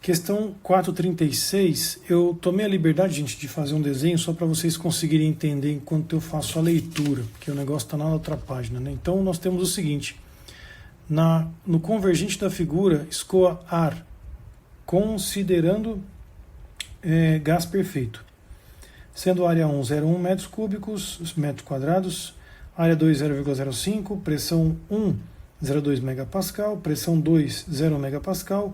Questão 436, eu tomei a liberdade, gente, de fazer um desenho só para vocês conseguirem entender enquanto eu faço a leitura, porque o negócio está na outra página, né? Então nós temos o seguinte, no convergente da figura, escoa ar, considerando gás perfeito, sendo área 1, 0,1 metros cúbicos, metros quadrados, área 2, 0,05, pressão 1, 0,2 megapascal, pressão 2, 0 megapascal,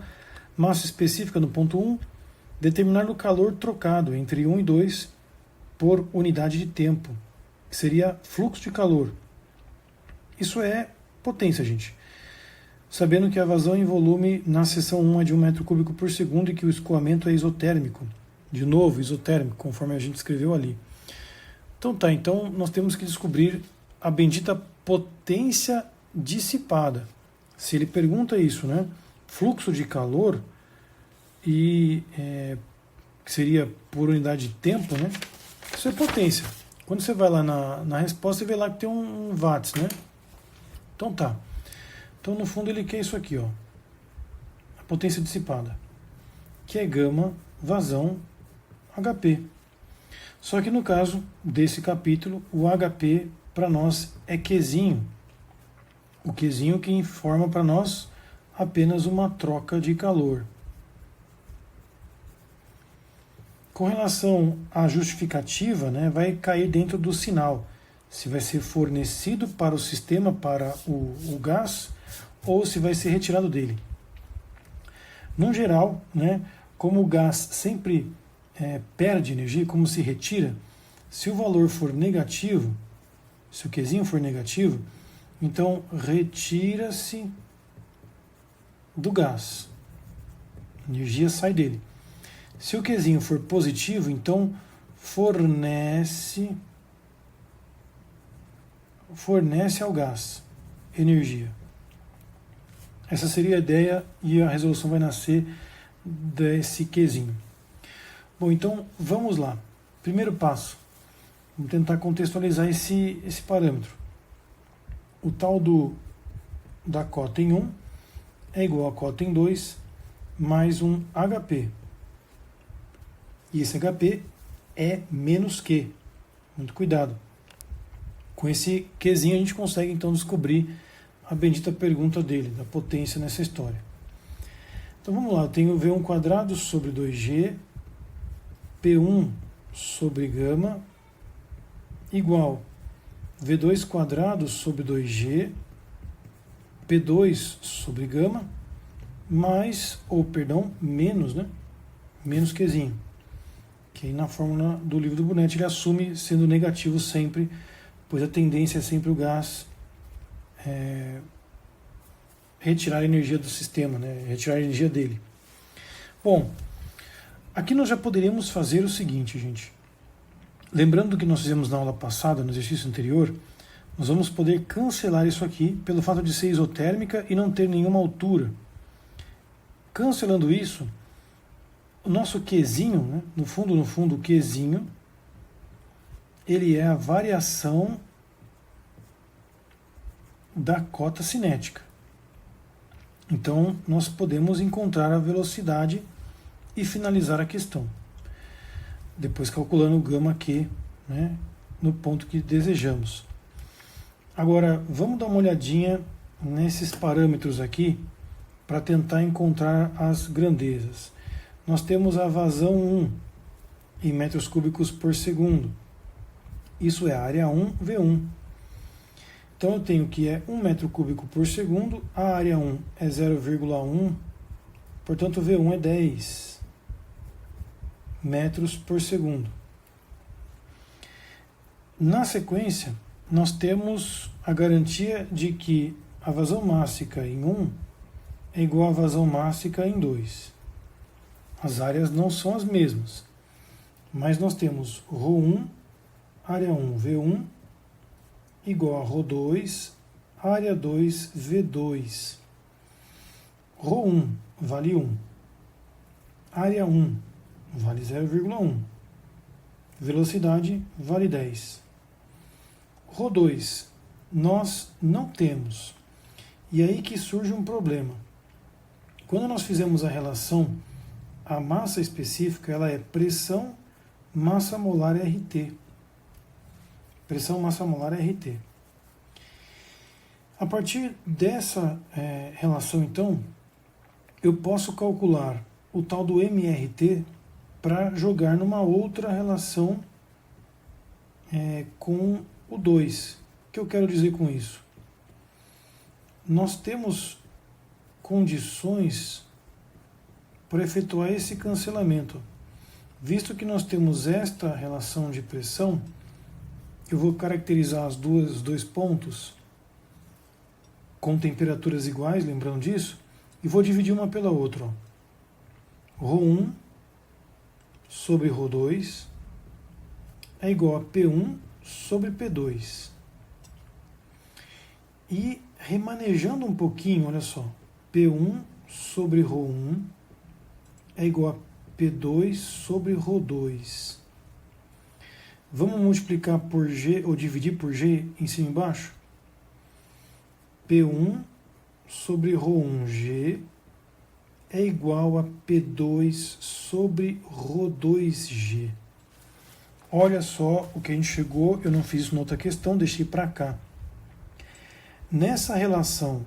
massa específica no ponto 1, determinar o calor trocado entre 1 e 2 por unidade de tempo, que seria fluxo de calor. Isso é potência, gente. Sabendo que a vazão em volume na seção 1 é de 1 metro cúbico por segundo e que o escoamento é isotérmico. De novo, isotérmico, conforme a gente escreveu ali. Então nós temos que descobrir a bendita potência dissipada. Se ele pergunta isso, né? Fluxo de calor, e que seria por unidade de tempo, né? Isso é potência. Quando você vai lá na resposta, você vê lá que tem um watts, né? Então tá. Então no fundo ele quer isso aqui, ó. A potência dissipada, que é gama, vazão, HP. Só que no caso desse capítulo, o HP para nós é Qzinho. O Qzinho que informa para nós apenas uma troca de calor. Com relação à justificativa, né, vai cair dentro do sinal. Se vai ser fornecido para o sistema, para o gás, ou se vai ser retirado dele. No geral, né, como o gás sempre perde energia, como se retira, se o valor for negativo, se o Qzinho for negativo, então retira-se do gás. A energia sai dele. Se o Qzinho for positivo, então fornece ao gás energia. Essa seria a ideia e a resolução vai nascer desse Qzinho. Bom, então vamos lá. Primeiro passo. Vamos tentar contextualizar esse parâmetro. O tal da cota em 1 é igual a cota em 2 mais um HP. E esse HP é menos Q. Muito cuidado. Com esse Qzinho a gente consegue então descobrir a bendita pergunta dele, da potência nessa história. Então vamos lá, eu tenho V1 quadrado sobre 2G, P1 sobre gama, igual V2 quadrado sobre 2G, P2 sobre gama, menos, né? Menos Qzinho. Que aí na fórmula do livro do Brunetti ele assume sendo negativo sempre, pois a tendência é sempre o gás retirar a energia do sistema, né? Retirar a energia dele. Bom, aqui nós já poderíamos fazer o seguinte, gente. Lembrando do que nós fizemos na aula passada, no exercício anterior, nós vamos poder cancelar isso aqui pelo fato de ser isotérmica e não ter nenhuma altura. Cancelando isso, o nosso Qzinho, né, no fundo, o Qzinho, ele é a variação da cota cinética. Então, nós podemos encontrar a velocidade e finalizar a questão. Depois calculando o gama Q, né, no ponto que desejamos. Agora, vamos dar uma olhadinha nesses parâmetros aqui para tentar encontrar as grandezas. Nós temos a vazão 1 em metros cúbicos por segundo. Isso é a área 1, V1. Então eu tenho que é 1 metro cúbico por segundo, a área 1 é 0,1, portanto V1 é 10 metros por segundo. Na sequência, nós temos a garantia de que a vazão mássica em 1 é igual à vazão mássica em 2. As áreas não são as mesmas, mas nós temos ρ1, área 1, V1, igual a ρ2, área 2, V2. ρ1 vale 1, área 1 vale 0,1, velocidade vale 10. ρ2 nós não temos, e aí que surge um problema. Quando nós fizemos a relação a massa específica ela é pressão, massa molar RT. Pressão, massa molar RT. A partir dessa relação, então, eu posso calcular o tal do MRT para jogar numa outra relação com o 2. O que eu quero dizer com isso? Nós temos condições para efetuar esse cancelamento. Visto que nós temos esta relação de pressão, eu vou caracterizar os dois pontos com temperaturas iguais, lembrando disso, e vou dividir uma pela outra. Ρ1 sobre Ρ2 é igual a P1 sobre P2. E remanejando um pouquinho, olha só, P1 sobre Ρ1 é igual a P2 sobre Ρ2. Vamos multiplicar por G ou dividir por G em cima e embaixo? P1 sobre Ρ1G é igual a P2 sobre Ρ2G. Olha só o que a gente chegou, eu não fiz isso na outra questão, deixei para cá. Nessa relação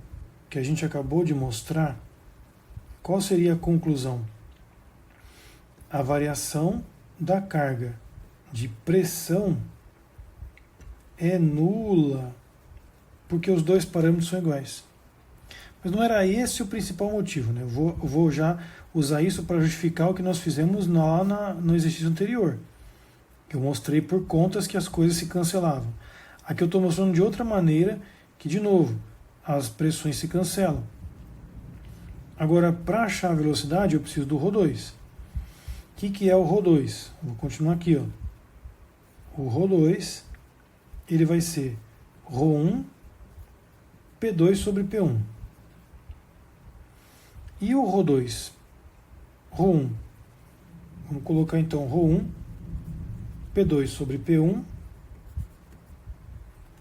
que a gente acabou de mostrar, qual seria a conclusão? A variação da carga de pressão é nula, porque os dois parâmetros são iguais. Mas não era esse o principal motivo, né? Eu vou já usar isso para justificar o que nós fizemos lá no exercício anterior. Eu mostrei por contas que as coisas se cancelavam. Aqui eu estou mostrando de outra maneira que, de novo, as pressões se cancelam. Agora, para achar a velocidade, eu preciso do Ρ2. O que é o Ρ2? Vou continuar aqui. Ó. O Ρ2 ele vai ser Ρ1 P2 sobre P1. E o Ρ2? Ρ1. Vamos colocar então Ρ1 P2 sobre P1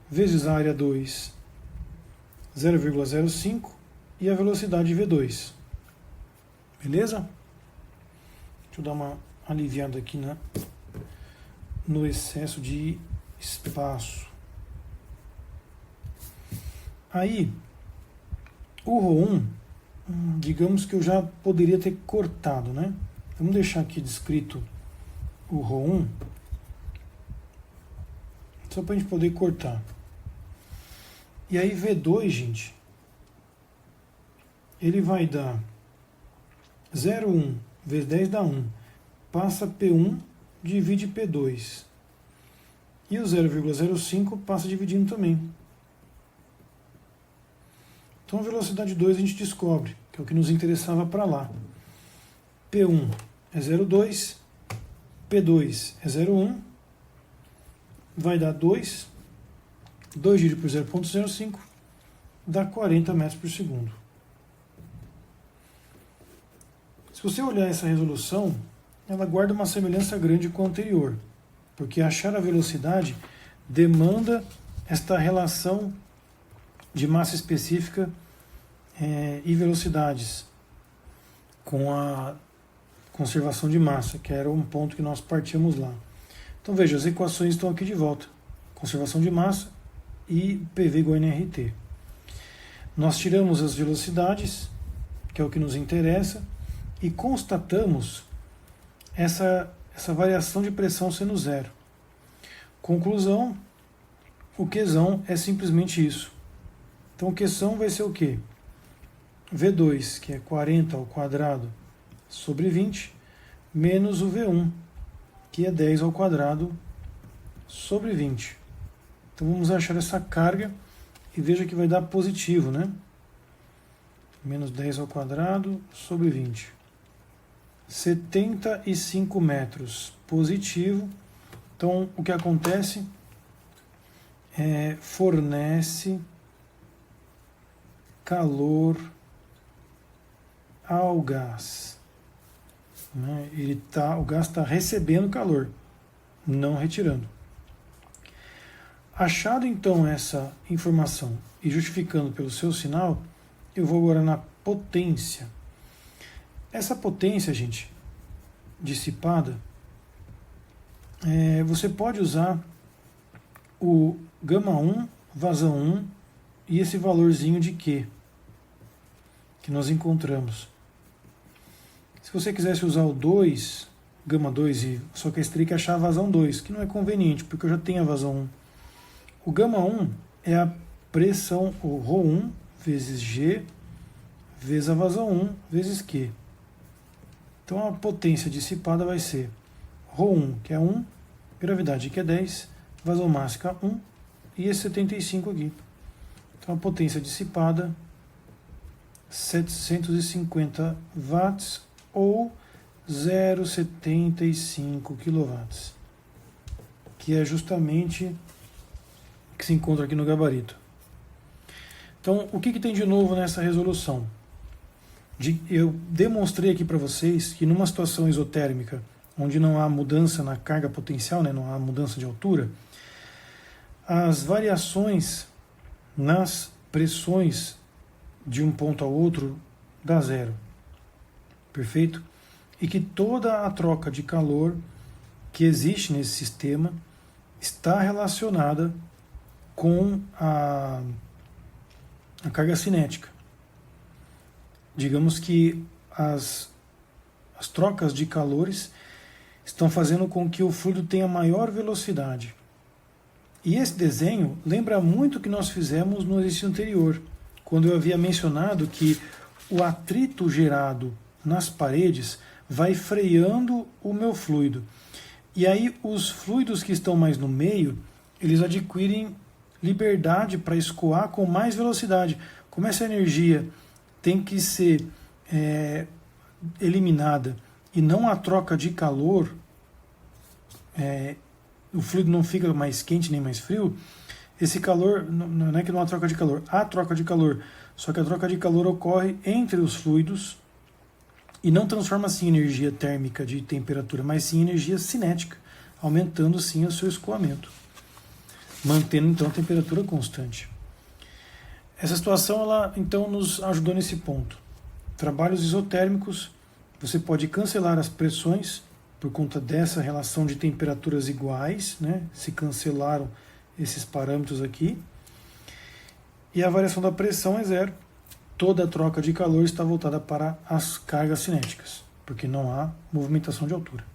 vezes a área 2, 0,05 e a velocidade V2. Beleza? Deixa eu dar uma aliviada aqui no excesso de espaço. Aí, o Ρ1, digamos que eu já poderia ter cortado, né? Vamos deixar aqui descrito o Ρ1, só para a gente poder cortar. E aí V2, gente, ele vai dar 0,1 vezes 10 dá 1. Passa P1, divide P2. E o 0,05 passa dividindo também. Então a velocidade 2 a gente descobre, que é o que nos interessava para lá. P1 é 0,2, P2 é 0,1, vai dar 2, 2 dividido por 0,05, dá 40 metros por segundo. Se você olhar essa resolução, ela guarda uma semelhança grande com a anterior, porque achar a velocidade demanda esta relação de massa específica e velocidades com a conservação de massa, que era um ponto que nós partíamos lá. Então veja, as equações estão aqui de volta. Conservação de massa e PV igual a nRT. Nós tiramos as velocidades, que é o que nos interessa, e constatamos essa variação de pressão sendo zero. Conclusão, o Qzão é simplesmente isso. Então o Qzão vai ser o quê? V2, que é 40 ao quadrado sobre 20, menos o V1, que é 10 ao quadrado sobre 20. Então vamos achar essa carga e veja que vai dar positivo, né? Menos 10 ao quadrado sobre 20. 75 metros positivo. Então o que acontece é fornece calor ao gás. Né? O gás está recebendo calor, não retirando. Achado então essa informação e justificando pelo seu sinal, eu vou agora na potência. Essa potência, gente, dissipada, você pode usar o gama 1, vazão 1 e esse valorzinho de Q que nós encontramos. Se você quisesse usar o 2, gama 2, só que você teria que achar a vazão 2, que não é conveniente, porque eu já tenho a vazão 1. O gama 1 é a pressão, o ρ1 vezes G, vezes a vazão 1 vezes Q. Então a potência dissipada vai ser ρ1, que é 1, gravidade, que é 10, vazão máxima 1, e esse 75 aqui. Então a potência dissipada, 750 watts ou 0,75 kW, que é justamente o que se encontra aqui no gabarito. Então, o que tem de novo nessa resolução? Eu demonstrei aqui para vocês que numa situação isotérmica, onde não há mudança na carga potencial, né, não há mudança de altura, as variações nas pressões de um ponto ao outro dá zero. Perfeito? E que toda a troca de calor que existe nesse sistema está relacionada com a carga cinética. Digamos que as trocas de calores estão fazendo com que o fluido tenha maior velocidade. E esse desenho lembra muito o que nós fizemos no exercício anterior, quando eu havia mencionado que o atrito gerado nas paredes vai freando o meu fluido. E aí os fluidos que estão mais no meio, eles adquirem liberdade para escoar com mais velocidade. Como essa energia tem que ser eliminada e não a troca de calor, o fluido não fica mais quente nem mais frio, esse calor, não é que não há troca de calor, há troca de calor, só que a troca de calor ocorre entre os fluidos e não transforma-se em energia térmica de temperatura, mas sim em energia cinética, aumentando sim o seu escoamento, mantendo então a temperatura constante. Essa situação ela então nos ajudou nesse ponto. Trabalhos isotérmicos, você pode cancelar as pressões por conta dessa relação de temperaturas iguais, né? Se cancelaram esses parâmetros aqui. E a variação da pressão é zero. Toda a troca de calor está voltada para as cargas cinéticas, porque não há movimentação de altura.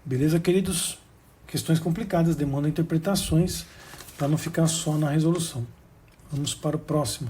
Beleza, queridos? Questões complicadas demandam interpretações para não ficar só na resolução. Vamos para o próximo.